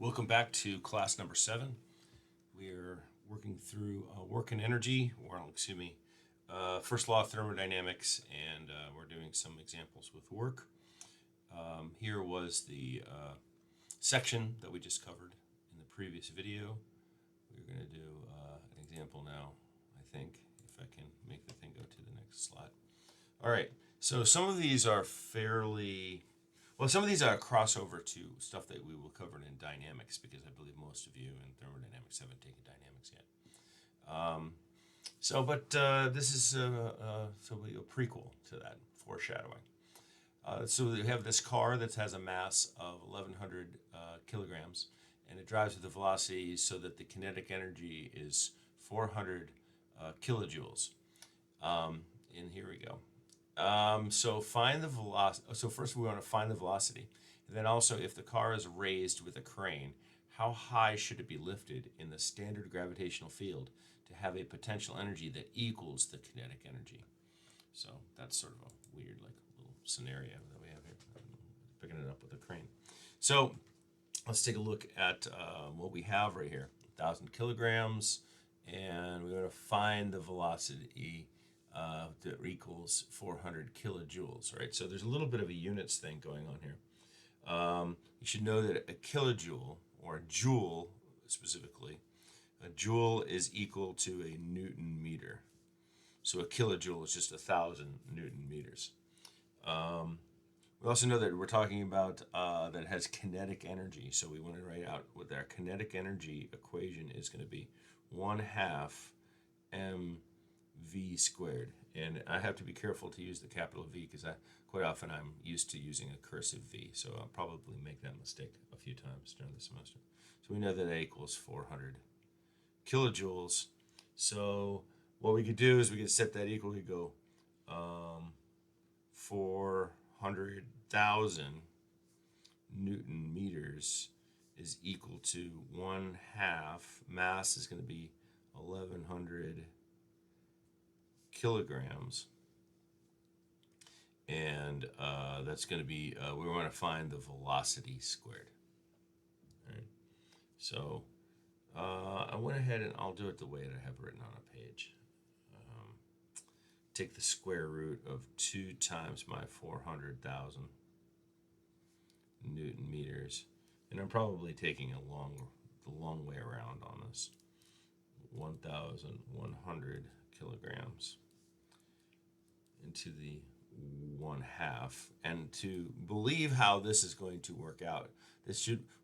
Welcome back to class number 7. We are working through work and energy, first law of thermodynamics, and we're doing some examples with work. Here was the section that we just covered in the previous video. We're going to do an example now, I think, if I can make the thing go to the next slide. All right, so some of these are some of these are a crossover to stuff that we will cover in dynamics, because I believe most of you in thermodynamics haven't taken dynamics yet. This is a prequel to that, foreshadowing. So we have this car that has a mass of 1,100 kilograms, and it drives with a velocity so that the kinetic energy is 400 kilojoules. And here we go. So find the velocity. So first we want to find the velocity. And then also, if the car is raised with a crane, how high should it be lifted in the standard gravitational field to have a potential energy that equals the kinetic energy? So that's sort of a weird, little scenario that we have here. Picking it up with a crane. So let's take a look at what we have right here. 1,000 kilograms, and we're going to find the velocity that equals 400 kilojoules, right? So there's a little bit of a units thing going on here. You should know that a kilojoule, or a joule specifically, a joule is equal to a Newton meter. So a kilojoule is just 1,000 Newton meters. We also know that we're talking about that it has kinetic energy. So we want to write out what our kinetic energy equation is going to be: 1/2 mv squared. And I have to be careful to use the capital V, because quite often I'm used to using a cursive V, so I'll probably make that mistake a few times during the semester. So we know that A equals 400 kilojoules. So what we could do is we could set that equal. We go 400,000 Newton meters is equal to 1/2. Mass is going to be 1,100 kilograms, and that's going to be we want to find the velocity squared. All right. So I went ahead and I'll do it the way that I have written on a page. Take the square root of 2 times my 400,000 Newton meters, and I'm probably taking the long way around on this. 1,100 kilograms into the 1/2, and to believe how this is going to work out,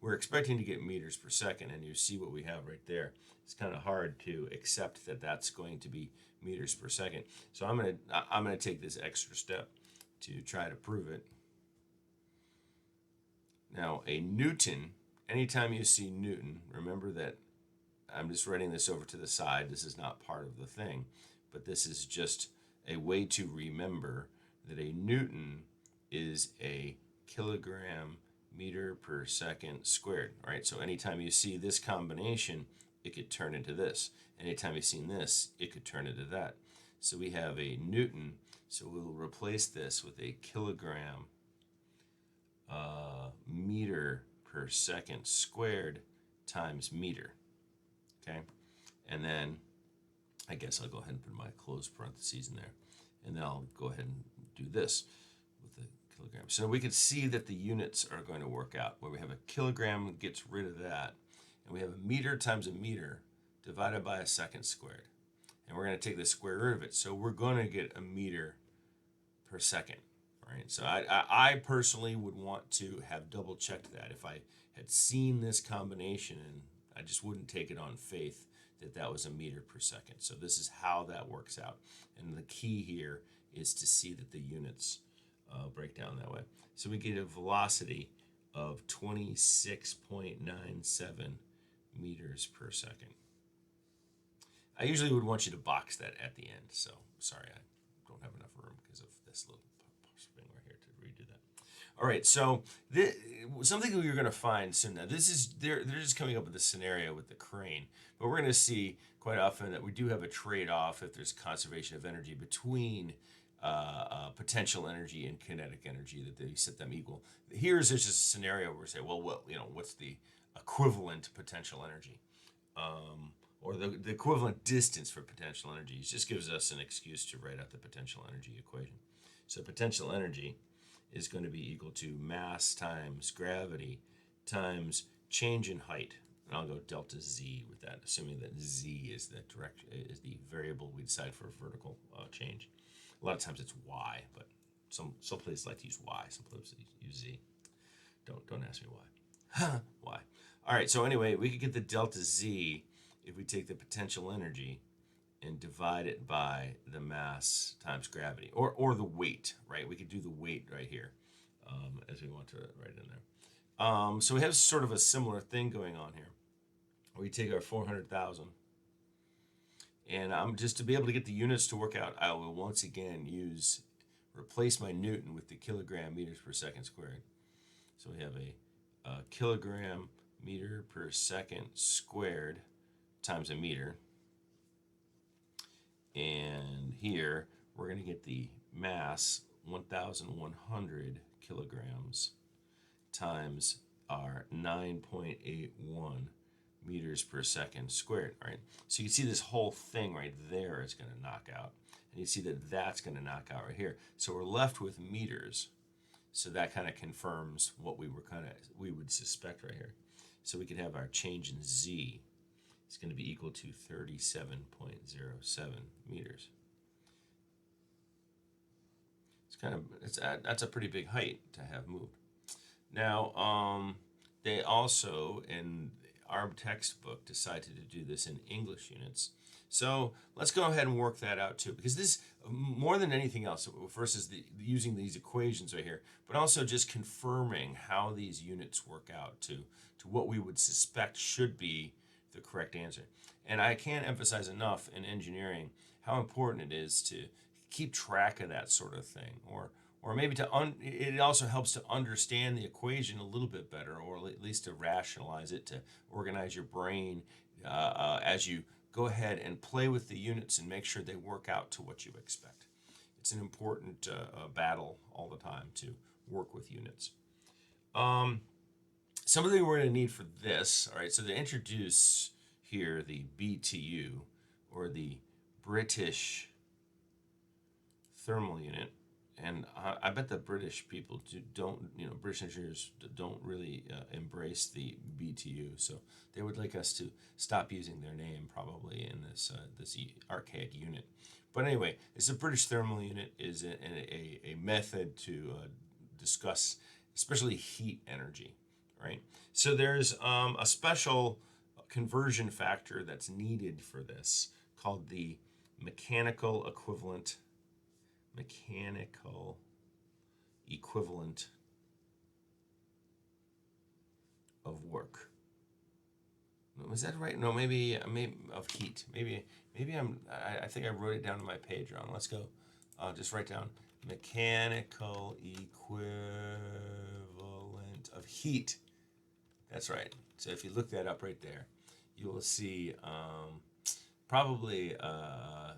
we're expecting to get meters per second, and you see what we have right there. It's kind of hard to accept that that's going to be meters per second. So I'm gonna take this extra step to try to prove it. Now, a Newton, anytime you see Newton, remember that I'm just writing this over to the side. This is not part of the thing, but this is just a way to remember that a Newton is a kilogram meter per second squared, right? So anytime you see this combination, it could turn into this. Anytime you've seen this, it could turn into that. So we have a Newton, so we'll replace this with a kilogram meter per second squared times meter, okay? And then I guess I'll go ahead and put my closed parentheses in there, and then I'll go ahead and do this with the kilogram. So we can see that the units are going to work out, where we have a kilogram gets rid of that, and we have a meter times a meter divided by a second squared. And we're going to take the square root of it, so we're going to get a meter per second, right? So I personally would want to have double checked that if I had seen this combination, and I just wouldn't take it on faith that was a meter per second. So this is how that works out. And the key here is to see that the units break down that way. So we get a velocity of 26.97 meters per second. I usually would want you to box that at the end. So sorry, I don't have enough room because of this little thing right here to redo that. All right, so something we're going to find soon. Now, they're just coming up with a scenario with the crane, but we're going to see quite often that we do have a trade-off if there's conservation of energy between potential energy and kinetic energy, that they set them equal. Here's just a scenario where we say, well, what's the equivalent potential energy? Or the equivalent distance for potential energy. It just gives us an excuse to write out the potential energy equation. So potential energy is going to be equal to mass times gravity times change in height. And I'll go delta z with that, assuming that z is the variable we decide for vertical change. A lot of times it's y, but some places like to use y, some places use z. Don't ask me why. Why? All right. So anyway, we could get the delta z if we take the potential energy and divide it by the mass times gravity, or the weight, right? We could do the weight right here, as we want to write in there. So we have sort of a similar thing going on here. We take our 400,000, and just to be able to get the units to work out, I will once again replace my Newton with the kilogram meters per second squared. So we have a kilogram meter per second squared times a meter. And here we're going to get the mass 1,100 kilograms times our 9.81 meters per second squared, right? So you can see this whole thing right there is going to knock out. And you see that that's going to knock out right here. So we're left with meters. So that kind of confirms what we would suspect right here. So we could have our change in z. It's going to be equal to 37.07 meters. That's a pretty big height to have moved. Now, they also, in our textbook, decided to do this in English units. So let's go ahead and work that out too, because this, more than anything else, first is using these equations right here, but also just confirming how these units work out to what we would suspect should be the correct answer. And I can't emphasize enough in engineering how important it is to keep track of that sort of thing, or maybe it also helps to understand the equation a little bit better, or at least to rationalize it, to organize your brain as you go ahead and play with the units and make sure they work out to what you expect. It's an important battle all the time to work with units. Something we're going to need for this, all right, so to introduce here the BTU, or the British thermal unit, and I bet the British people British engineers don't really embrace the BTU, so they would like us to stop using their name probably in this archaic unit. But anyway, it's a British thermal unit is a method to discuss especially heat energy, right? So there's a special conversion factor that's needed for this called the mechanical equivalent of work. Was that right? No, maybe of heat. Maybe I think I wrote it down on my page wrong. Let's go. Just write down mechanical equivalent of heat. That's right. So if you look that up right there, you will see probably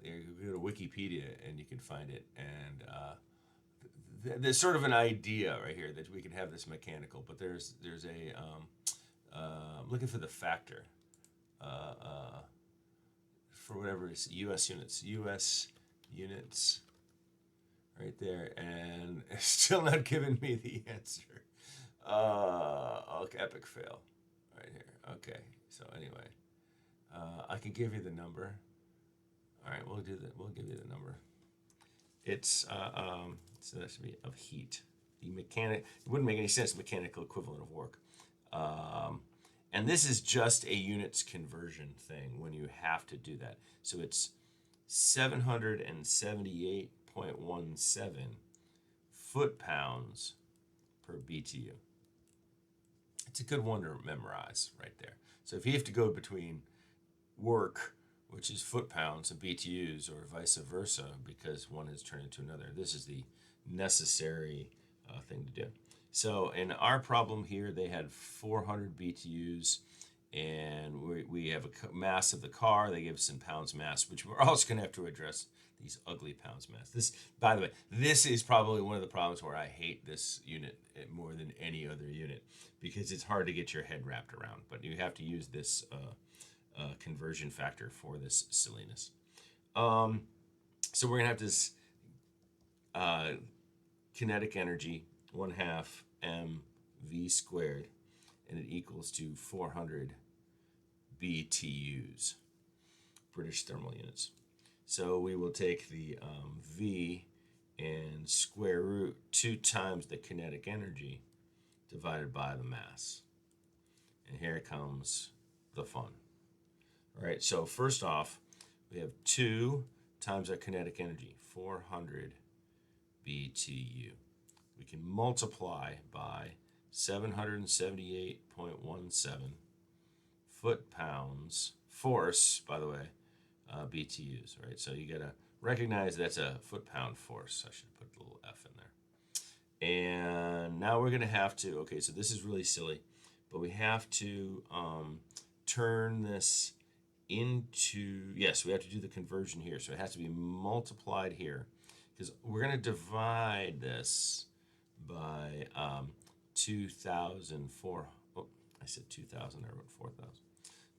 you go to Wikipedia and you can find it, and there's sort of an idea right here that we can have this mechanical, but there's a I'm looking for the factor for whatever is U.S. units right there, and it's still not giving me the answer. Epic fail right here. Okay, so anyway, I can give you the number. All right, we'll give you the number. It's so that should be of heat. It wouldn't make any sense. Mechanical equivalent of work. And this is just a units conversion thing when you have to do that. So it's 778.17 foot-pounds per BTU. It's a good one to memorize right there. So if you have to go between work, which is foot-pounds, and BTUs, or vice versa, because one has turned into another, this is the necessary thing to do. So in our problem here, they had 400 BTUs, and we have a mass of the car. They give us in pounds mass, which we're also going to have to address these ugly pounds mass. This, by the way, this is probably one of the problems where I hate this unit more than any other unit, because it's hard to get your head wrapped around. But you have to use this conversion factor for this silliness. So we're going to have this kinetic energy, 1/2 mv squared, and it equals to 400 BTUs, British thermal units. So we will take the V and square root 2 times the kinetic energy divided by the mass. And here comes the fun. All right, so first off, we have 2 times our kinetic energy, 400 BTU. We can multiply by 778.17 foot-pounds force, by the way, BTUs, right? So you gotta recognize that's a foot-pound force. I should put a little F in there. And now we're gonna have to, okay, so this is really silly, but we have to turn this into, yes, we have to do the conversion here. So it has to be multiplied here, because we're gonna divide this by 2,004, oh, I said 2,000, I wrote 4,000.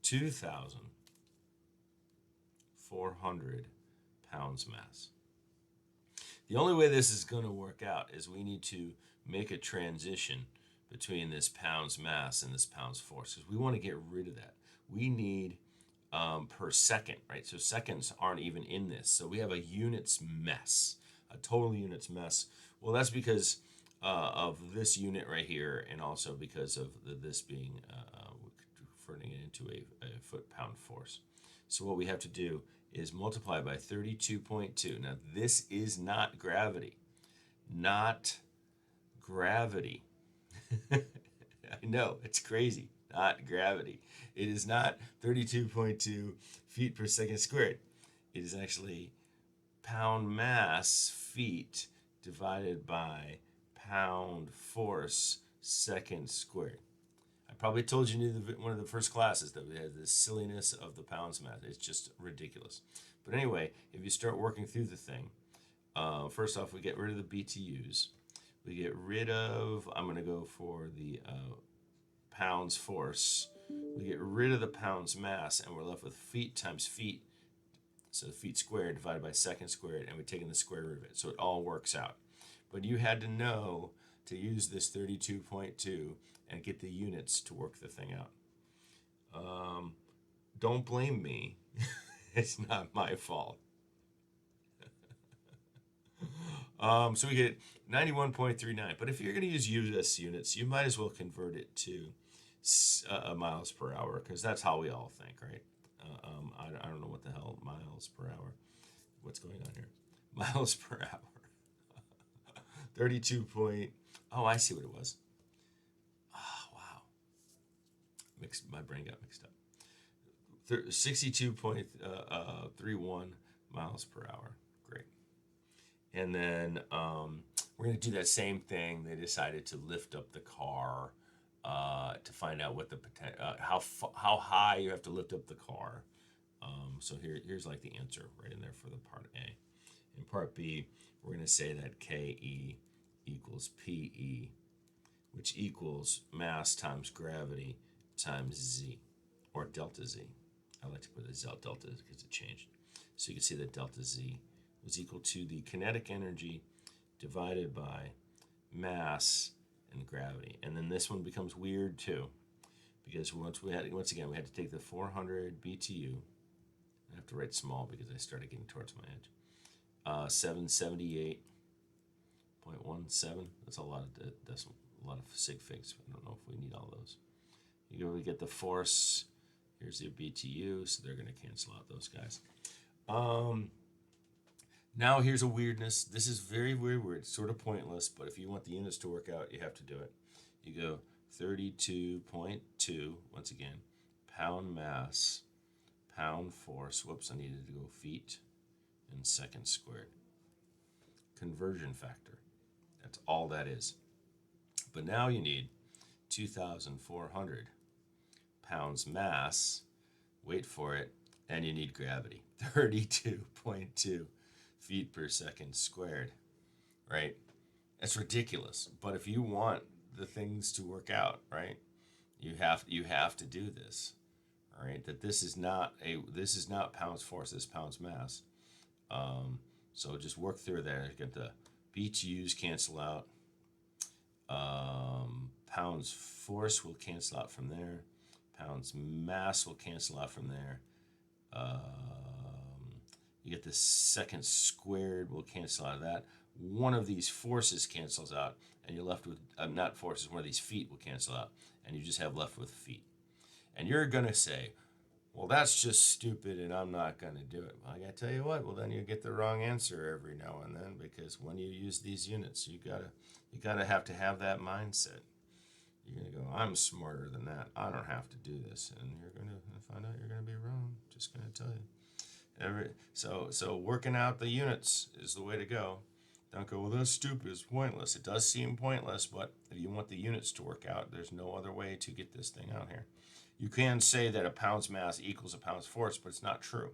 2,400 pounds mass. The only way this is going to work out is we need to make a transition between this pounds mass and this pounds force, because we want to get rid of that. We need per second, right? So seconds aren't even in this. So we have a units mess, a total units mess. Well, that's because of this unit right here, and also because of this being converting it into a foot-pound force. So what we have to do is multiply by 32.2. Now, this is not gravity. Not gravity. I know, it's crazy. Not gravity. It is not 32.2 feet per second squared. It is actually pound mass feet divided by pound force second squared. I probably told you in one of the first classes that we had this silliness of the pounds mass. It's just ridiculous. But anyway, if you start working through the thing, first off, we get rid of the BTUs. We get rid of, I'm going to go for the pounds force. We get rid of the pounds mass, and we're left with feet times feet. So feet squared divided by second squared, and we're taking the square root of it. So it all works out. But you had to know to use this 32.2 and get the units to work the thing out. Don't blame me. It's not my fault. So we get 91.39. But if you're going to use US units, you might as well convert it to miles per hour, because that's how we all think, right? I don't know what the hell miles per hour. What's going on here? Miles per hour. 32 point. Oh, I see what it was. Oh, wow. My brain got mixed up. 62.31 miles per hour. Great. And then we're going to do that same thing. They decided to lift up the car to find out what the how high you have to lift up the car. So here's like the answer right in there for the part A. In part B, we're going to say that KE equals PE, which equals mass times gravity times Z, or delta Z. I like to put a delta because it changed. So you can see that delta Z was equal to the kinetic energy divided by mass and gravity. And then this one becomes weird too, because once again we had to take the 400 BTU. I have to write small because I started getting towards my edge. 778.17. That's a lot of decimal, a lot of sig figs. I don't know if we need all those. We get the force. Here's the BTU, so they're going to cancel out those guys. Now here's a weirdness. This is very, very weird. It's sort of pointless, but if you want the units to work out, you have to do it. You go 32.2, once again, pound mass, pound force. Whoops, I needed to go feet and second squared. Conversion factor. That's all that is. But now you need 2,400 pounds mass, wait for it, and you need gravity. 32.2 feet per second squared, right? That's ridiculous. But if you want the things to work out, right, you have to do this, all right? That this is not pounds force, this is pounds mass. So just work through there. Get the BTUs cancel out. Pounds force will cancel out from there. Pounds mass will cancel out from there. You get the second squared will cancel out of that. One of these forces cancels out, and you're left with, not forces, one of these feet will cancel out, and you just have left with feet. And you're going to say, well, that's just stupid, and I'm not going to do it. Well, I got to tell you what, well, then you get the wrong answer every now and then, because when you use these units, you gotta have to have that mindset. You're going to go, I'm smarter than that. I don't have to do this. And you're going to find out you're going to be wrong. Just going to tell you. So working out the units is the way to go. Don't go, well, that's stupid. It's pointless. It does seem pointless, but if you want the units to work out, there's no other way to get this thing out here. You can say that a pound's mass equals a pound's force, but it's not true.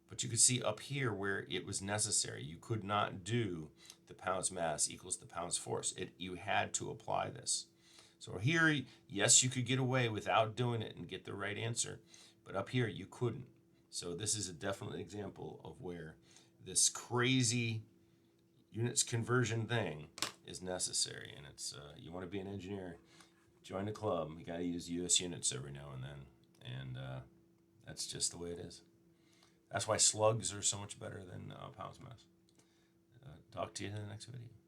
But you can see up here where it was necessary. You could not do the pound's mass equals the pound's force. You had to apply this. So here, yes, you could get away without doing it and get the right answer, but up here you couldn't. So this is a definite example of where this crazy units conversion thing is necessary. And it's you want to be an engineer, join the club. You got to use US units every now and then, and that's just the way it is. That's why slugs are so much better than pounds mass. Talk to you in the next video.